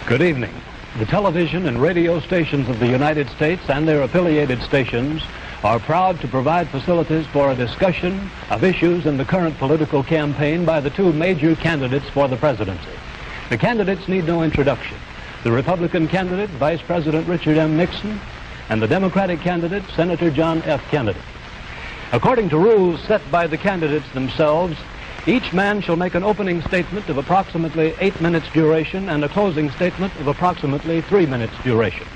Good evening. The television and radio stations of the United States and their affiliated stations are proud to provide facilities for a discussion of issues in the current political campaign by the two major candidates for the presidency. The candidates need no introduction. The Republican candidate, Vice President Richard M. Nixon, and the Democratic candidate, Senator John F. Kennedy. According to rules set by the candidates themselves, each man shall make an opening statement of approximately 8 minutes duration and a closing statement of approximately 3 minutes duration.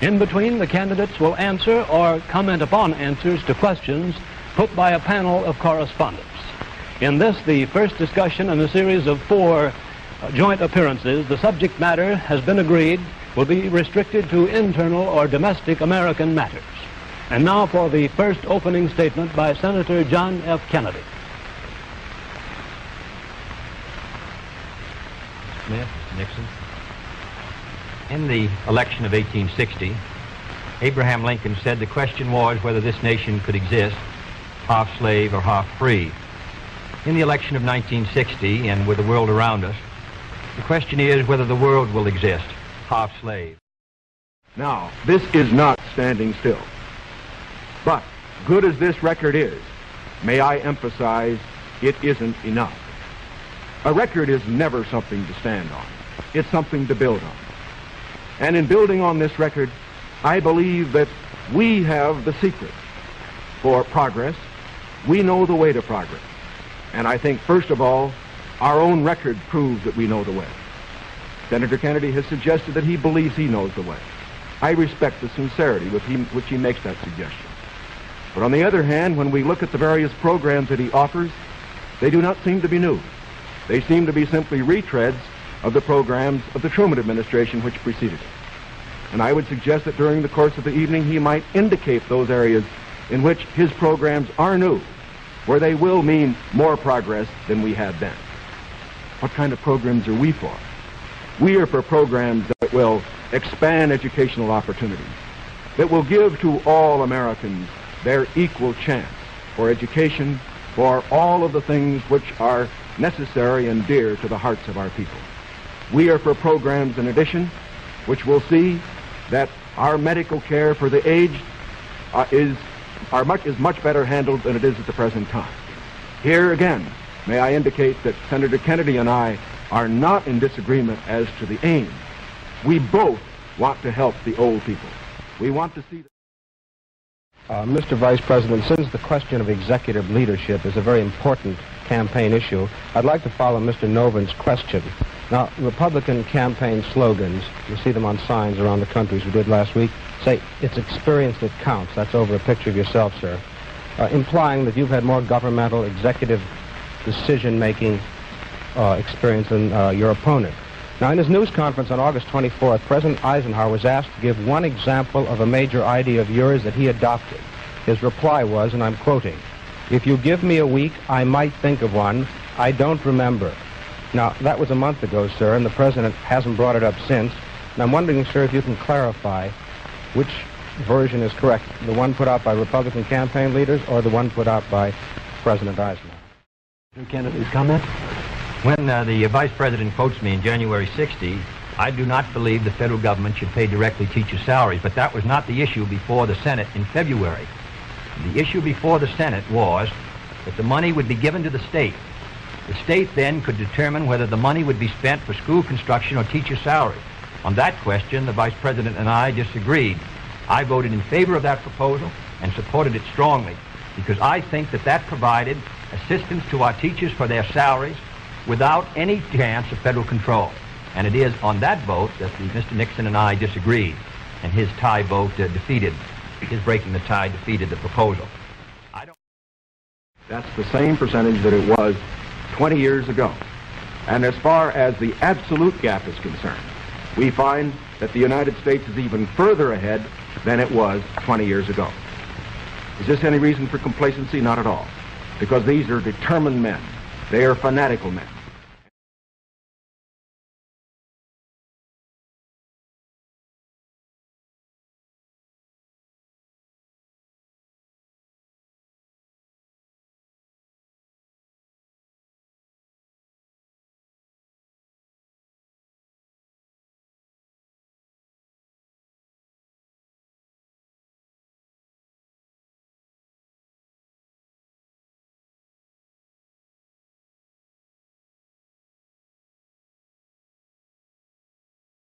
In between, the candidates will answer or comment upon answers to questions put by a panel of correspondents. In this, the first discussion in a series of 4 joint appearances, the subject matter has been agreed will be restricted to internal or domestic American matters. And now for the first opening statement by Senator John F. Kennedy. Smith, Nixon. In the election of 1860, Abraham Lincoln said the question was whether this nation could exist half slave or half free. In the election of 1960, and with the world around us, the question is whether the world will exist half slave. Now, this is not standing still. But, good as this record is, may I emphasize, it isn't enough. A record is never something to stand on. It's something to build on. And in building on this record, I believe that we have the secret for progress. We know the way to progress. And I think, first of all, our own record proves that we know the way. Senator Kennedy has suggested that he believes he knows the way. I respect the sincerity with which he makes that suggestion. But on the other hand, when we look at the various programs that he offers, they do not seem to be new. They seem to be simply retreads of the programs of the Truman administration which preceded it. And I would suggest that during the course of the evening he might indicate those areas in which his programs are new, where they will mean more progress than we had then. What kind of programs are we for? We are for programs that will expand educational opportunities, that will give to all Americans their equal chance for education, for all of the things which are necessary and dear to the hearts of our people. We are for programs, in addition, which will see that our medical care for the aged is much better handled than it is at the present time. Here again, may I indicate that Senator Kennedy and I are not in disagreement as to the aim. We both want to help the old people. We want to see... Mr. Vice President, since the question of executive leadership is a very important campaign issue, I'd like to follow Mr. Noven's question. Now, Republican campaign slogans, you see them on signs around the country as we did last week, say, "It's experience that counts." That's over a picture of yourself, sir. Implying that you've had more governmental, executive decision-making experience than your opponent. Now, in his news conference on August 24th, President Eisenhower was asked to give one example of a major idea of yours that he adopted. His reply was, and I'm quoting, "If you give me a week, I might think of one. I don't remember." Now, that was a month ago, sir, and the President hasn't brought it up since. And I'm wondering, sir, if you can clarify which version is correct, the one put out by Republican campaign leaders or the one put out by President Eisenhower. Kennedy's comment? When the Vice President quotes me in January 60, I do not believe the federal government should pay directly teachers' salaries, but that was not the issue before the Senate in February. The issue before the Senate was that the money would be given to the state. The state then could determine whether the money would be spent for school construction or teacher salaries. On that question, the Vice President and I disagreed. I voted in favor of that proposal and supported it strongly because I think that that provided assistance to our teachers for their salaries without any chance of federal control. And it is on that vote that Mr. Nixon and I disagreed, and his tie vote his breaking the tie defeated the proposal. That's the same percentage that it was 20 years ago. And as far as the absolute gap is concerned, we find that the United States is even further ahead than it was 20 years ago. Is this any reason for complacency? Not at all. Because these are determined men. They are fanatical men.